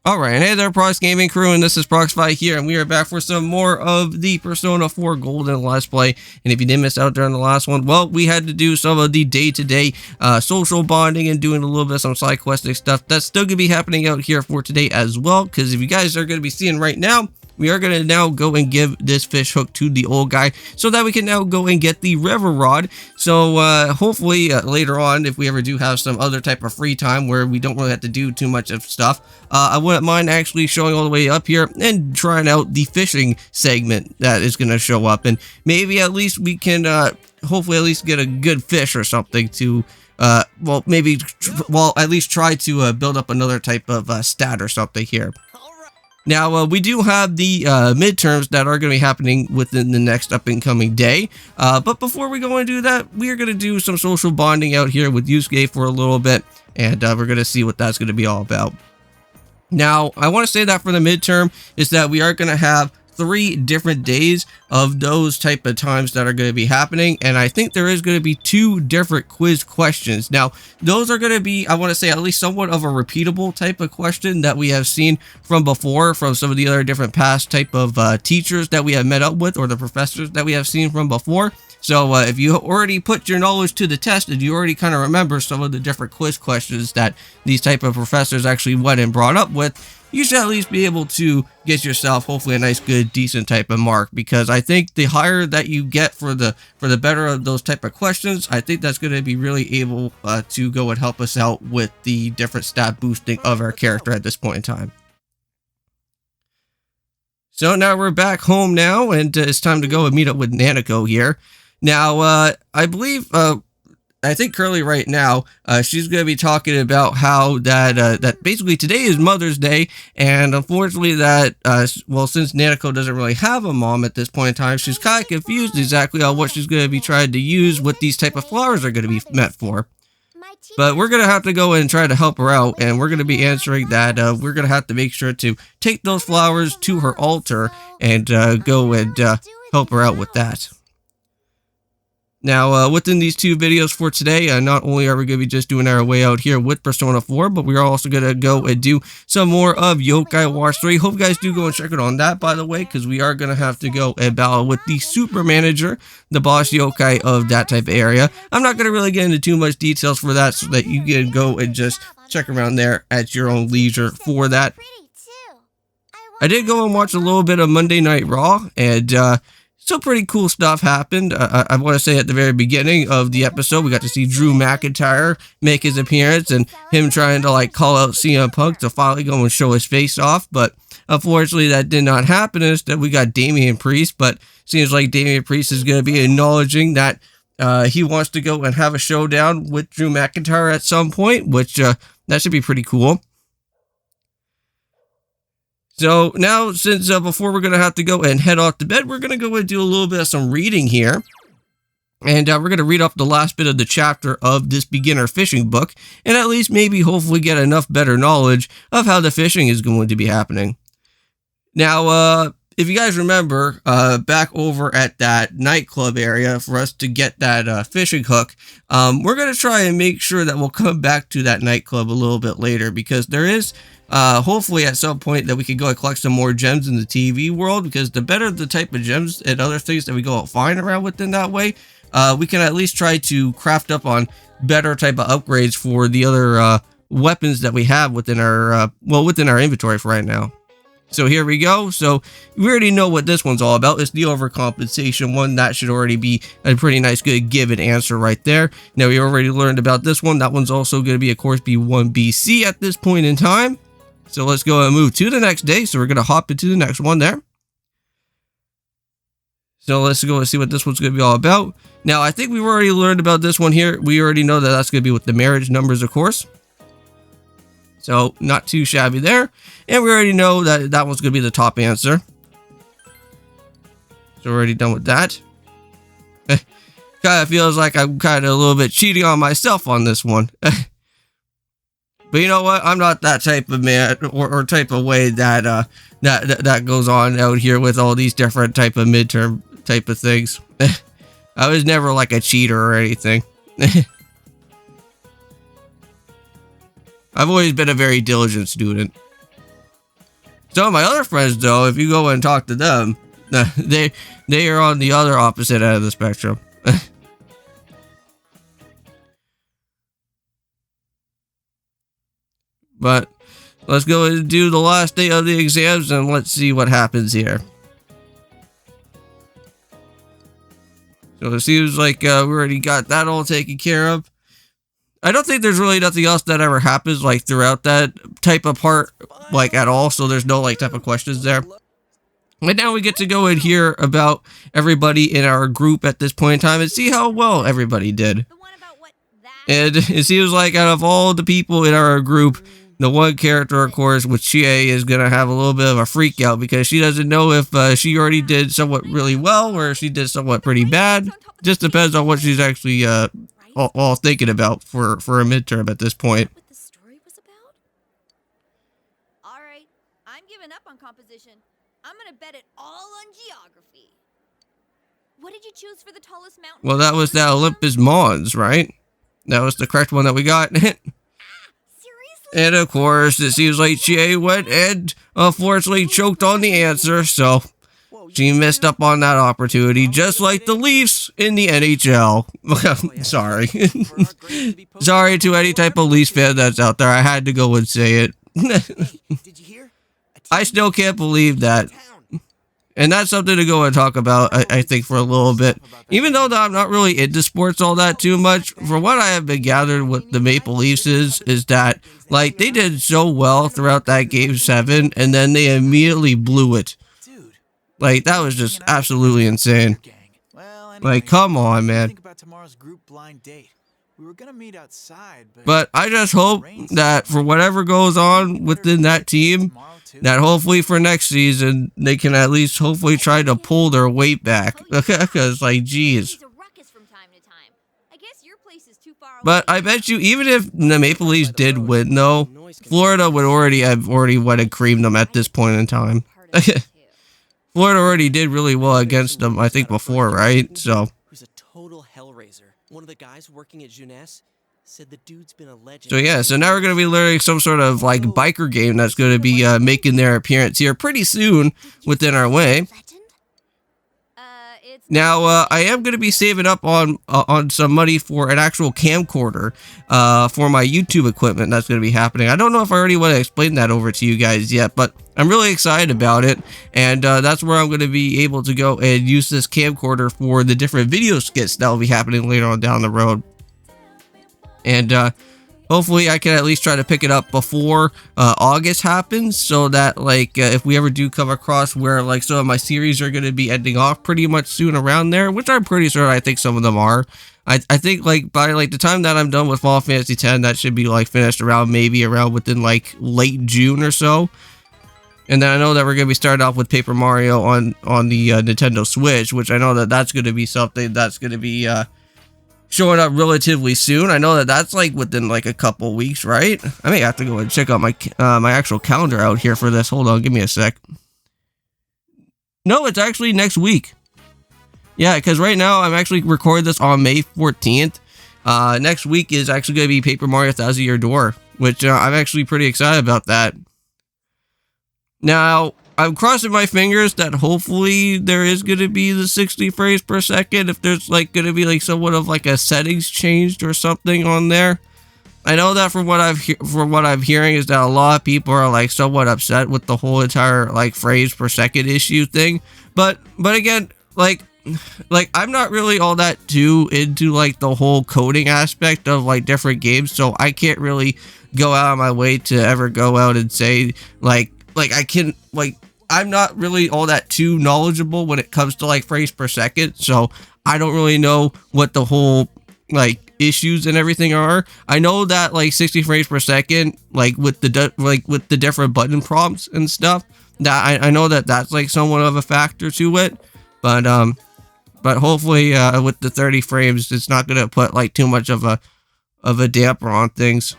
Alright, hey there Prox Gaming Crew, and this is Proxify here, and we are back for some more of the Persona 4 Golden Let's Play. And if you did miss out during the last one, well, we had to do some of the day-to-day social bonding and doing a little bit of some side questing stuff. That's still going to be happening out here for today as well, because if you guys are going to be seeing right now, we are going to now go and give this fish hook to the old guy so that we can now go and get the river rod. So hopefully later on, if we ever do have some other type of free time where we don't really have to do too much of stuff, I wouldn't mind actually showing all the way up here and trying out the fishing segment that is going to show up. And maybe at least we can hopefully at least get a good fish or something to well, maybe at least try to build up another type of stat or something here. Now, we do have the midterms that are going to be happening within the next up-and-coming day. But before we go and do that, we are going to do some social bonding out here with Yusuke for a little bit. And we're going to see what that's going to be all about. Now, I want to say that for the midterm is that we are going to have 3 different days of those type of times that are going to be happening, and I think there is going to be 2 different quiz questions. Now those are going to be, I want to say, at least somewhat of a repeatable type of question that we have seen from before from some of the other different past type of teachers that we have met up with, or the professors that we have seen from before. So if you already put your knowledge to the test and you already kind of remember some of the different quiz questions that these type of professors actually went and brought up with, you should at least be able to get yourself hopefully a nice, good, decent type of mark, because I think the higher that you get for the better of those type of questions, I think that's going to be really able to go and help us out with the different stat boosting of our character at this point in time. So now we're back home now, and it's time to go and meet up with Nanako here. Now, I believe, I think currently right now, she's going to be talking about how that basically today is Mother's Day, and unfortunately that, well, since Nanako doesn't really have a mom at this point in time, she's kind of confused exactly on what she's going to be trying to use, what these type of flowers are going to be meant for. But we're going to have to go and try to help her out, and we're going to be answering that we're going to have to make sure to take those flowers to her altar and go and help her out with that. Now, within these 2 videos for today, not only are we going to be just doing our way out here with Persona 4, but we are also going to go and do some more of Yokai Watch 3. Hope you guys do go and check it on that, by the way, because we are going to have to go and battle with the Super Manager, the boss yokai of that type of area. I'm not going to really get into too much details for that, so that you can go and just check around there at your own leisure for that. I did go and watch a little bit of Monday Night Raw, and some pretty cool stuff happened. I want to say at the very beginning of the episode, we got to see Drew McIntyre make his appearance and him trying to like call out CM Punk to finally go and show his face off. But unfortunately, that did not happen. Instead, we got Damian Priest. But seems like Damian Priest is going to be acknowledging that he wants to go and have a showdown with Drew McIntyre at some point, which that should be pretty cool. So now, since before we're going to have to go and head off to bed, we're going to go and do a little bit of some reading here. And we're going to read off the last bit of the chapter of this beginner fishing book, and at least maybe hopefully get enough better knowledge of how the fishing is going to be happening. Now, if you guys remember, back over at that nightclub area, for us to get that fishing hook, we're going to try and make sure that we'll come back to that nightclub a little bit later, because there is hopefully at some point that we can go and collect some more gems in the TV world, because the better the type of gems and other things that we go and find around within that way, we can at least try to craft up on better type of upgrades for the other weapons that we have within our within our inventory for right now. So here we go. So we already know what this one's all about. It's the overcompensation one. That should already be a pretty nice, good given answer right there. Now we already learned about this one. That one's also going to be, of course, B1 BC at this point in time. So let's go and move to the next day. So we're going to hop into the next one there. So let's go and see what this one's going to be all about. Now, I think we've already learned about this one here. We already know that that's going to be with the marriage numbers, of course. So not too shabby there. And we already know that that one's going to be the top answer. So we're already done with that. Kind of feels like I'm kind of a little bit cheating on myself on this one. But you know what? I'm not that type of man or type of way that that goes on out here with all these different type of midterm type of things. I was never like a cheater or anything. I've always been a very diligent student. Some of my other friends, though, if you go and talk to them, they are on the other opposite end of the spectrum. But let's go and do the last day of the exams and let's see what happens here. So it seems like we already got that all taken care of. I don't think there's really nothing else that ever happens like throughout that type of part like at all. So there's no like type of questions there. But now we get to go and hear about everybody in our group at this point in time and see how well everybody did. And it seems like out of all the people in our group, the one character, of course, with Chie is going to have a little bit of a freak out because she doesn't know if she already did somewhat really well or if she did somewhat pretty bad. Just depends on what she's actually all thinking about for a midterm at this point. What the story was about? All right, I'm giving up on composition. I'm going to bet it all on geography. What did you choose for the tallest mountain? Well, that was the Olympus Mons, right? That was the correct one that we got. And of course, it seems like Chie went and unfortunately choked on the answer, so she missed up on that opportunity, just like the Leafs in the NHL. Sorry. Sorry to any type of Leafs fan that's out there. I had to go and say it. I still can't believe that. And that's something to go and talk about, I think, for a little bit. Even though I'm not really into sports all that too much, for what I have been gathered with the Maple Leafs is that, like, they did so well throughout that Game 7, and then they immediately blew it. Like, that was just absolutely insane. Like, come on, man. But I just hope that for whatever goes on within that team, that hopefully for next season, they can at least hopefully try to pull their weight back. Because, like, geez. But I bet you, even if the Maple Leafs did win, though, Florida would already have went and creamed them at this point in time. Florida already did really well against them, I think, before, right? So. Who's a total hellraiser. One of the guys working at Jeunesse said the dude's been a legend. So yeah, so now we're going to be learning some sort of like biker game that's going to be making their appearance here pretty soon within our way. Now, I am going to be saving up on some money for an actual camcorder for my YouTube equipment that's going to be happening. I don't know if I already want to explain that over to you guys yet, but I'm really excited about it, and that's where I'm going to be able to go and use this camcorder for the different video skits that will be happening later on down the road. And hopefully I can at least try to pick it up before August happens, so that like if we ever do come across where like some of my series are going to be ending off pretty much soon around there, which I'm pretty sure I think some of them are. I think like by like the time that I'm done with Final Fantasy X, that should be like finished around within like late June or so. And then I know that we're going to be starting off with Paper Mario on the Nintendo Switch, which I know that that's going to be something that's going to be showing up relatively soon. I know that that's like within like a couple weeks, right? I may have to go and check out my my actual calendar out here for this. Hold on, give me a sec. No, it's actually next week. Yeah, because right now I'm actually recording this on May 14th. Next week is actually going to be Paper Mario Thousand Year Door, which I'm actually pretty excited about that. Now, I'm crossing my fingers that hopefully there is going to be the 60 frames per second, if there's like going to be like somewhat of like a settings changed or something on there. I know that from what I'm hearing is that a lot of people are like somewhat upset with the whole entire like frames per second issue thing. But again, like I'm not really all that too into like the whole coding aspect of like different games, so I can't really go out of my way to ever go out and say like I can like I'm not really all that too knowledgeable when it comes to like frames per second, so I don't really know what the whole like issues and everything are. I know that like 60 frames per second, like with the different button prompts and stuff, that I know that that's like somewhat of a factor to it, but hopefully with the 30 frames, it's not gonna put like too much of a damper on things.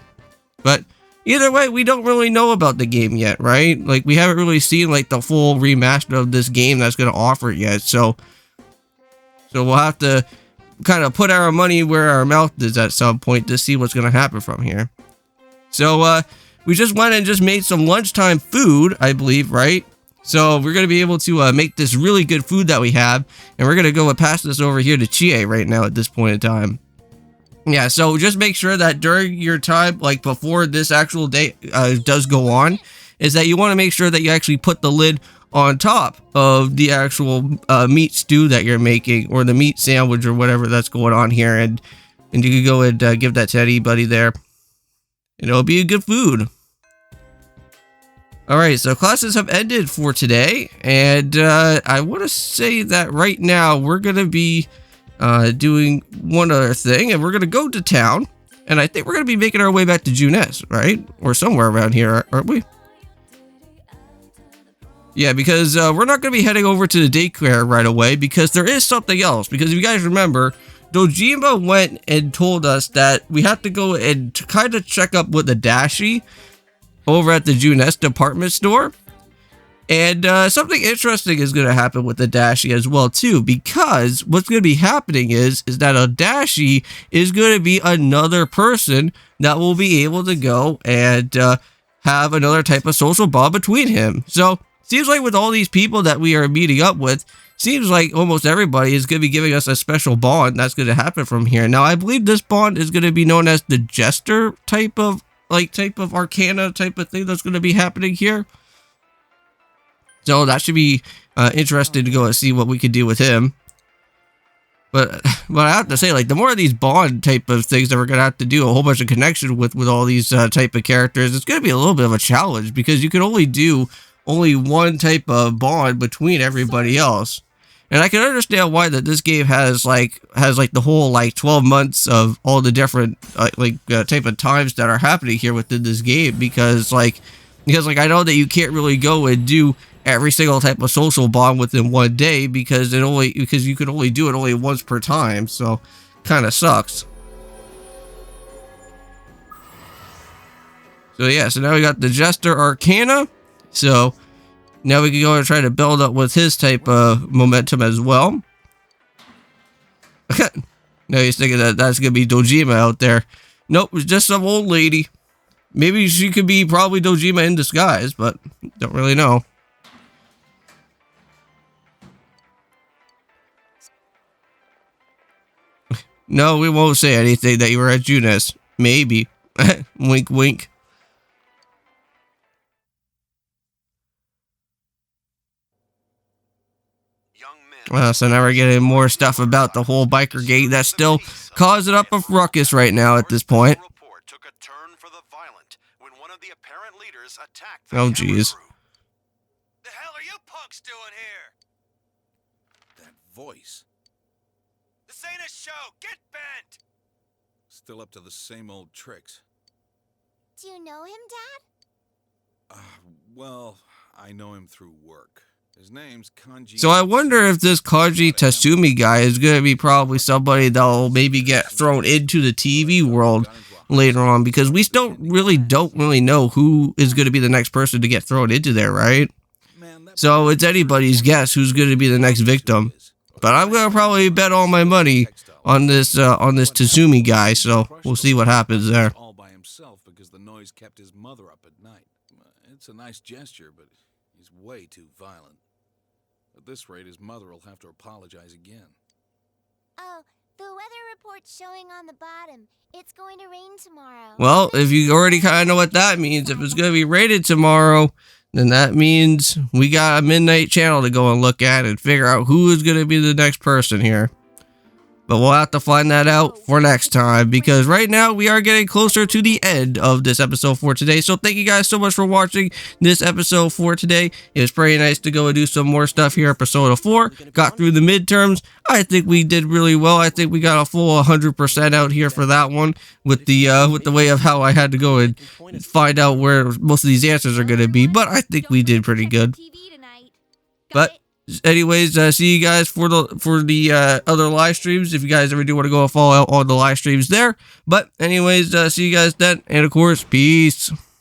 But either way, we don't really know about the game yet, right? Like, we haven't really seen, like, the full remaster of this game that's going to offer it yet, so we'll have to kind of put our money where our mouth is at some point to see what's going to happen from here. So, we just went and just made some lunchtime food, I believe, right? So we're going to be able to make this really good food that we have, and we're going to go and pass this over here to Chie right now at this point in time. Yeah, so just make sure that during your time, like before this actual day does go on, is that you want to make sure that you actually put the lid on top of the actual meat stew that you're making, or the meat sandwich, or whatever that's going on here, and you can go and give that to anybody there, and it'll be a good food. Alright, so classes have ended for today, and I want to say that right now we're going to be doing one other thing, and we're going to go to town, and I think we're going to be making our way back to Junes, right? Or somewhere around here, aren't we? Yeah, because we're not going to be heading over to the daycare right away, because there is something else. Because if you guys remember, Dojima went and told us that we have to go and kind of check up with the Dashi over at the Junes department store. And something interesting is going to happen with the Dashi as well, too. Because what's going to be happening is that a Dashi is going to be another person that will be able to go and have another type of social bond between him. So seems like with all these people that we are meeting up with, seems like almost everybody is going to be giving us a special bond that's going to happen from here. Now, I believe this bond is going to be known as the Jester type of Arcana type of thing that's going to be happening here. So that should be interesting to go and see what we could do with him. But I have to say, like, the more of these bond type of things that we're going to have to do a whole bunch of connection with all these type of characters, it's going to be a little bit of a challenge, because you can only do one type of bond between everybody else. And I can understand why that this game has the whole 12 months of all the different type of times that are happening here within this game, because I know that you can't really go and do every single type of social bond within one day, because you can only do it only once per time, so kind of sucks. So yeah, so now we got the Jester Arcana. So now we can go and try to build up with his type of momentum as well. Now he's thinking that that's going to be Dojima out there. Nope, it's just some old lady. Maybe she could be probably Dojima in disguise, but don't really know. No, we won't say anything that you were at Junes. Maybe. Wink, wink. So now we're getting more stuff about the whole biker gang that's still causing up a ruckus right now at this point. Oh, jeez. The hell are you punks doing here? That voice. This ain't a show. Get bent. Still up to the same old tricks. Do you know him, Dad? Well, I know him through work. His name's Kanji. So I wonder if this Kanji Tatsumi guy is going to be probably somebody that will maybe get thrown into the TV world later on, because we don't really know who is going to be the next person to get thrown into there, right? So it's anybody's guess who's going to be the next victim. But I'm going to probably bet all my money on this Tatsumi guy, so we'll see what happens there. All by himself because the noise kept his mother up at night. It's a nice gesture, but he's way too violent. At this rate, his mother will have to apologize again. Oh, the weather report's showing on the bottom. It's going to rain tomorrow. Well, if you already kind of know what that means, if it's going to be rated tomorrow, then that means we got a midnight channel to go and look at and figure out who is going to be the next person here. But we'll have to find that out for next time, because right now we are getting closer to the end of this episode for today. So thank you guys so much for watching this episode for today. It was pretty nice to go and do some more stuff here. Episode 4 got through the midterms. I think we did really well. I think we got a full 100% out here for that one, with the way of how I had to go and find out where most of these answers are going to be. But I think we did pretty good. But anyways, see you guys for the other live streams, if you guys ever do want to go and follow all the live streams there. But anyways, see you guys then, and of course, peace.